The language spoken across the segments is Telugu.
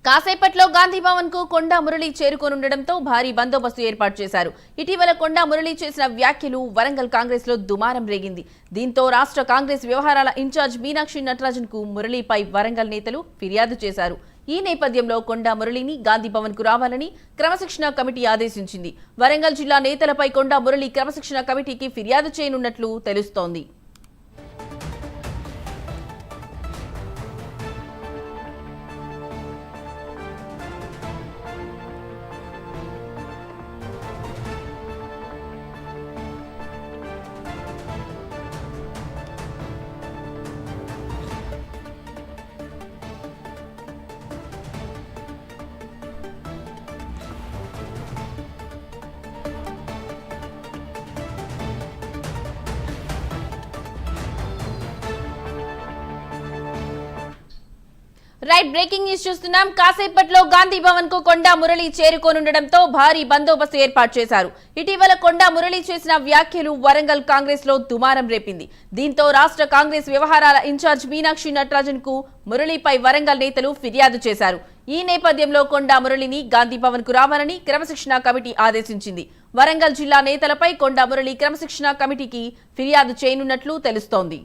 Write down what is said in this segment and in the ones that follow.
కాసేపట్లో గాంధీ భవన్ కు కొండా మురళి చేరుకోనుండటంతో భారీ బందోబస్తు ఏర్పాటు చేశారు. ఇటీవల కొండా మురళి చేసిన వ్యాఖ్యలు వరంగల్ కాంగ్రెస్ లో దుమారం రేగింది. దీంతో రాష్ట్ర కాంగ్రెస్ వ్యవహారాల ఇన్ఛార్జ్ మీనాక్షి నటరాజన్ కు మురళిపై వరంగల్ నేతలు ఫిర్యాదు చేశారు. ఈ నేపథ్యంలో కొండా మురళిని గాంధీ భవన్ కు రావాలని క్రమశిక్షణ కమిటీ ఆదేశించింది. వరంగల్ జిల్లా నేతలపై కొండా మురళి క్రమశిక్షణ కమిటీకి ఫిర్యాదు చేయనున్నట్లు తెలుస్తోంది. రైట్, బ్రేకింగ్ న్యూస్ చూస్తున్నాం. కాసేపట్లో గాంధీ భవన్ కు కొండా మురళి చేరుకోనుండటంతో భారీ బందోబస్తు ఏర్పాటు చేశారు. ఇటీవల కొండా మురళి చేసిన వ్యాఖ్యలు వరంగల్ కాంగ్రెస్ లో దుమారం రేపింది. దీంతో రాష్ట్ర కాంగ్రెస్ వ్యవహారాల ఇన్ఛార్జ్ మీనాక్షి నటరాజన్ కు మురళిపై వరంగల్ నేతలు ఫిర్యాదు చేశారు. ఈ నేపథ్యంలో కొండా మురళిని గాంధీ భవన్ కు రావాలని క్రమశిక్షణ కమిటీ ఆదేశించింది. వరంగల్ జిల్లా నేతలపై కొండా మురళి క్రమశిక్షణ కమిటీకి ఫిర్యాదు చేయనున్నట్లు తెలుస్తోంది.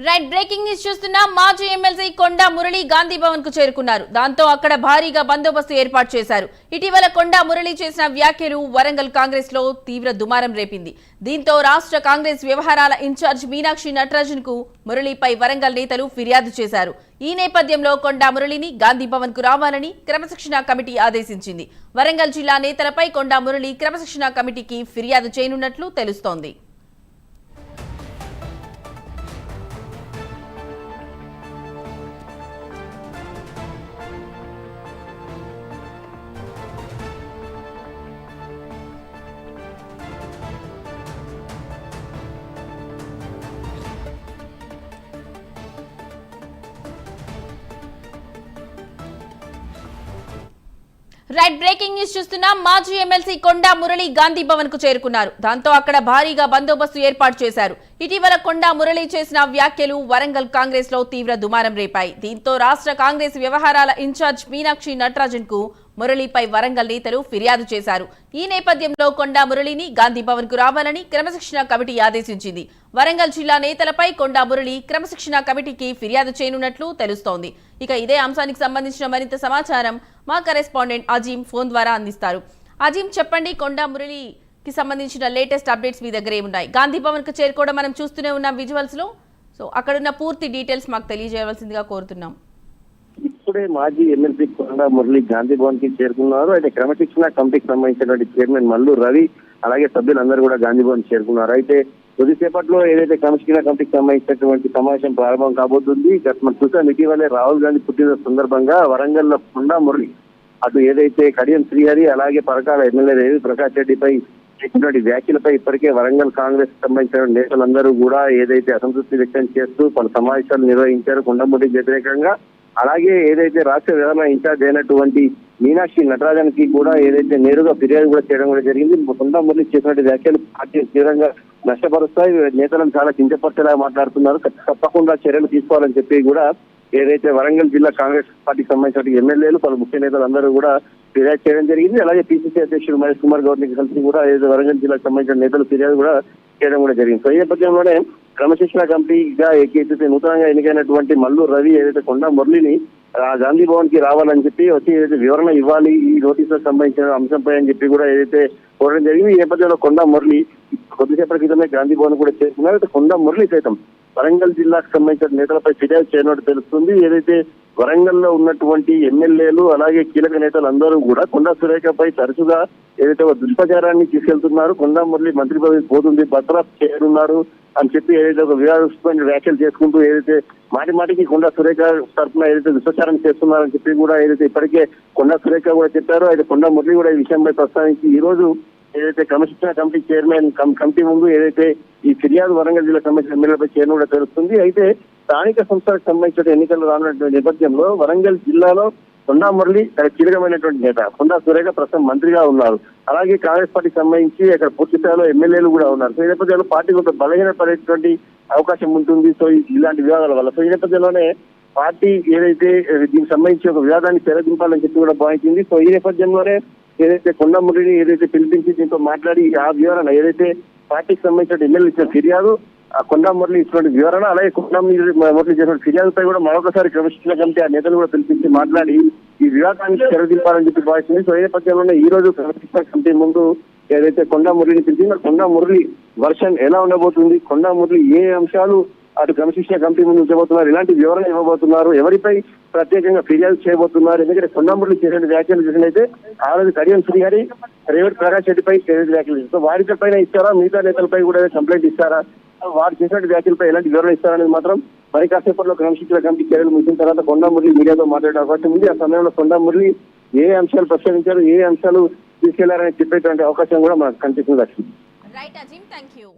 రైట్, బ్రేకింగ్ న్యూస్ చూస్తున్నాం. మాజీ ఎమ్మెల్సీ కొండా మురళి గాంధీ భవన్ కు చేరుకున్నారు. దాంతో అక్కడ భారీగా బందోబస్తు ఏర్పాటు చేశారు. ఇటీవల కొండా మురళి చేసిన వ్యాఖ్యలు వరంగల్ కాంగ్రెస్ లో తీవ్ర దుమారం రేపింది. దీంతో రాష్ట్ర కాంగ్రెస్ వ్యవహారాల ఇన్ఛార్జ్ మీనాక్షి నటరాజన్ కు మురళిపై వరంగల్ నేతలు ఫిర్యాదు చేశారు. ఈ నేపథ్యంలో కొండా మురళిని గాంధీ భవన్ కు రావాలని క్రమశిక్షణ కమిటీ ఆదేశించింది. వరంగల్ జిల్లా నేతలపై కొండా మురళి క్రమశిక్షణ కమిటీకి ఫిర్యాదు చేయనున్నట్లు తెలుస్తోంది. రైట్, బ్రేకింగ్ న్యూస్ చూస్తున్నాం. మాజీ ఎమ్మెల్సీ కొండా మురళి గాంధీ భవన్ కు చేరుకున్నారు. దాంతో అక్కడ భారీగా బందోబస్తు ఏర్పాటు చేశారు. ఇటీవల కొండా మురళి చేసిన వ్యాఖ్యలు వరంగల్ కాంగ్రెస్ లో తీవ్ర దుమారం రేపాయి. దీంతో రాష్ట్ర కాంగ్రెస్ వ్యవహారాల ఇన్ఛార్జ్ మీనాక్షి నటరాజన్ కు మురళిపై వరంగల్ నేతలు ఫిర్యాదు చేశారు. ఈ నేపథ్యంలో కొండా మురళిని గాంధీ భవన్ కు రావాలని క్రమశిక్షణ కమిటీ ఆదేశించింది. వరంగల్ జిల్లా నేతలపై కొండా మురళి క్రమశిక్షణ కమిటీకి ఫిర్యాదు చేయనున్నట్లు తెలుస్తోంది. ఇక ఇదే అంశానికి సంబంధించిన మరింత సమాచారం మా కరెస్పాండెంట్ అజీం ఫోన్ ద్వారా అందిస్తారు. అజీం, చెప్పండి, కొండా మురళికి సంబంధించిన లేటెస్ట్ అప్డేట్స్ మీ దగ్గర ఏమున్నాయి? గాంధీ భవన్ కు చేరుకోవడం మనం చూస్తూనే ఉన్నాం విజువల్స్ లో. సో అక్కడున్న పూర్తి డీటెయిల్స్ మాకు తెలియజేయవలసిందిగా కోరుతున్నాం. ఇప్పుడే మాజీ ఎమ్మెల్సీ కొండా మురళి గాంధీ భవన్ కి చేరుకున్నారు. అయితే క్రమశిక్షణ కమిటీకి సంబంధించినటువంటి చైర్మన్ మల్లు రవి అలాగే సభ్యులందరూ కూడా గాంధీ భవన్ చేరుకున్నారు. అయితే కొద్దిసేపట్లో ఏదైతే క్రమశిక్షణ కమిటీకి సంబంధించినటువంటి సమావేశం ప్రారంభం కాబోతుంది. మనం చూసాం, ఇటీవలే రాహుల్ గాంధీ పుట్టినరోజు సందర్భంగా వరంగల్ లో కొండా మురళి అటు ఏదైతే కడియం శ్రీహరి అలాగే పరకాల ఎమ్మెల్యే రేవి ప్రకాష్ రెడ్డిపై చేసినటువంటి వ్యాఖ్యలపై ఇప్పటికే వరంగల్ కాంగ్రెస్ సంబంధించిన నేతలందరూ కూడా ఏదైతే అసంతృప్తి వ్యక్తం చేస్తూ పలు సమావేశాలు నిర్వహించారు. కొండా మురళికి వ్యతిరేకంగా అలాగే ఏదైతే రాష్ట్ర విధాన ఇన్ఛార్జ్ అయినటువంటి మీనాక్షి నటరాజన్కి కూడా ఏదైతే నేరుగా ఫిర్యాదు కూడా చేయడం కూడా జరిగింది. కొండా మురళి చేసినటువంటి వ్యాఖ్యలు పార్టీ తీవ్రంగా నష్టపరుస్తాయి, నేతలను చాలా కించపరిచేలా మాట్లాడుతున్నారు, తప్పకుండా చర్యలు తీసుకోవాలని చెప్పి కూడా ఏదైతే వరంగల్ జిల్లా కాంగ్రెస్ పార్టీకి సంబంధించిన ఎమ్మెల్యేలు పలు ముఖ్య నేతలు అందరూ కూడా ఫిర్యాదు చేయడం జరిగింది. అలాగే పిసిసి అధ్యక్షుడు మహేష్ కుమార్ గౌడ్ ని కలిసి కూడా ఏదైతే వరంగల్ జిల్లాకు సంబంధించిన నేతలు ఫిర్యాదు కూడా చేయడం కూడా జరిగింది. సో ఈ నేపథ్యంలోనే క్రమశిక్షణ కమిటీగా ఏకైతే నూతనంగా ఎన్నికైనటువంటి మల్లు రవి ఏదైతే కొండా మురళిని గాంధీ భవన్ కి రావాలని చెప్పి వచ్చి ఏదైతే వివరణ ఇవ్వాలి ఈ నోటీసులకు సంబంధించిన అంశంపై అని చెప్పి కూడా ఏదైతే కోరడం జరిగింది. ఈ నేపథ్యంలో కొండా మురళి కొద్దిసేపటి క్రితమే గాంధీ భవన్ కూడా చేరుకున్నారు. అయితే కొండా మురళి సైతం వరంగల్ జిల్లాకు సంబంధించిన నేతలపై ఫిర్యాదు చేయనట్టు తెలుస్తుంది. ఏదైతే వరంగల్లో ఉన్నటువంటి ఎమ్మెల్యేలు అలాగే కీలక నేతలు అందరూ కూడా కొండా సురేఖపై తరచుగా ఏదైతే ఒక దుష్ప్రచారాన్ని తీసుకెళ్తున్నారు, కొండా మురళి మంత్రి పదవి పోతుంది, బర్తరఫ్ చేయనున్నారు అని చెప్పి ఏదైతే ఒక వివాదాస్పదమైన వ్యాఖ్యలు చేసుకుంటూ ఏదైతే మాటికి కొండా సురేఖ తరఫున ఏదైతే దుష్ప్రచారం చేస్తున్నారని చెప్పి కూడా ఏదైతే ఇప్పటికే కొండా సురేఖ కూడా చెప్పారో అయితే కొండా మురళి కూడా ఈ విషయంపై ప్రస్తావించి ఈ రోజు ఏదైతే క్రమశిక్షణ కమిటీ చైర్మన్ కమిటీ ముందు ఏదైతే ఈ ఫిర్యాదు వరంగల్ జిల్లా సంబంధించిన ఎమ్మెల్యేలపై చేయడం కూడా తెలుస్తుంది. అయితే స్థానిక సంస్థలకు సంబంధించిన ఎన్నికలు రానున్నటువంటి నేపథ్యంలో వరంగల్ జిల్లాలో కొండా మురళి కీలకమైనటువంటి నేత, కొండా సురేఖ ప్రస్తుతం మంత్రిగా ఉన్నారు. అలాగే కాంగ్రెస్ పార్టీకి సంబంధించి అక్కడ పూర్తి స్థాయిలో ఎమ్మెల్యేలు కూడా ఉన్నారు. సో ఈ నేపథ్యంలో పార్టీ కొంత బలహీనపడేటువంటి అవకాశం ఉంటుంది. సో ఇలాంటి వివాదాల వల్ల సో ఈ నేపథ్యంలోనే పార్టీ ఏదైతే దీనికి సంబంధించి ఒక వివాదాన్ని తెరదింపాలని చెప్పి కూడా భావించింది. సో ఈ నేపథ్యంలోనే ఏదైతే కొండా మురళిని ఏదైతే పిలిపించి దీంతో మాట్లాడి ఆ వివరణ ఏదైతే పార్టీకి సంబంధించిన ఎమ్మెల్యే ఇచ్చిన ఫిర్యాదు, ఆ కొండా మురళి ఇచ్చినటువంటి వివరణ, అలాగే కొండా మురళి చేసిన ఫిర్యాదుపై కూడా మరొకసారి క్రమశిక్షణ కమిటీ ఆ నేతలు కూడా పిలిపించి మాట్లాడి ఈ వివాదానికి తెరదింపాలని చెప్పి భావిస్తుంది. సో ఈ నేపథ్యంలోనే ఈ రోజు క్రమశిక్షణ కమిటీ ముందు ఏదైతే కొండా మురళిని పిలిచిందో కొండా మురళి వర్షన్ ఎలా ఉండబోతుంది, కొండా మురళి ఏ అంశాలు అటు క్రమశిక్షణ కమిటీ ముందు ఉంచబోతున్నారు, ఇలాంటి వివరణ ఇవ్వబోతున్నారు, ఎవరిపై ప్రత్యేకంగా ఫిర్యాదు చేయబోతున్నారు. ఎందుకంటే కొండా మురళి చేసిన వ్యాఖ్యలు చూసినైతే ఆ రోజు కడియం శ్రీహరి, రేవతి ప్రకాష్ రెడ్డిపై వ్యాఖ్యలు చేస్తారు. వారి పైన ఇస్తారా, మిగతా నేతలపై కూడా కంప్లైంట్ ఇస్తారా, వారు చేసిన వ్యాఖ్యలపై ఎలాంటి వివరణ ఇస్తారనేది మాత్రం మరి కాసేపట్లో క్రమశిక్షణ కమిటీ చర్యలు ముగిసిన తర్వాత కొండా మురళి మీడియాతో మాట్లాడే అవకాశం ఉంది. ఆ సమయంలో కొండా మురళి ఏ అంశాలు ప్రస్తావించారు, ఏ అంశాలు తీసుకెళ్లారని చెప్పేటువంటి అవకాశం కూడా మనకు కనిపిస్తుంది. Right Azeem, thank you.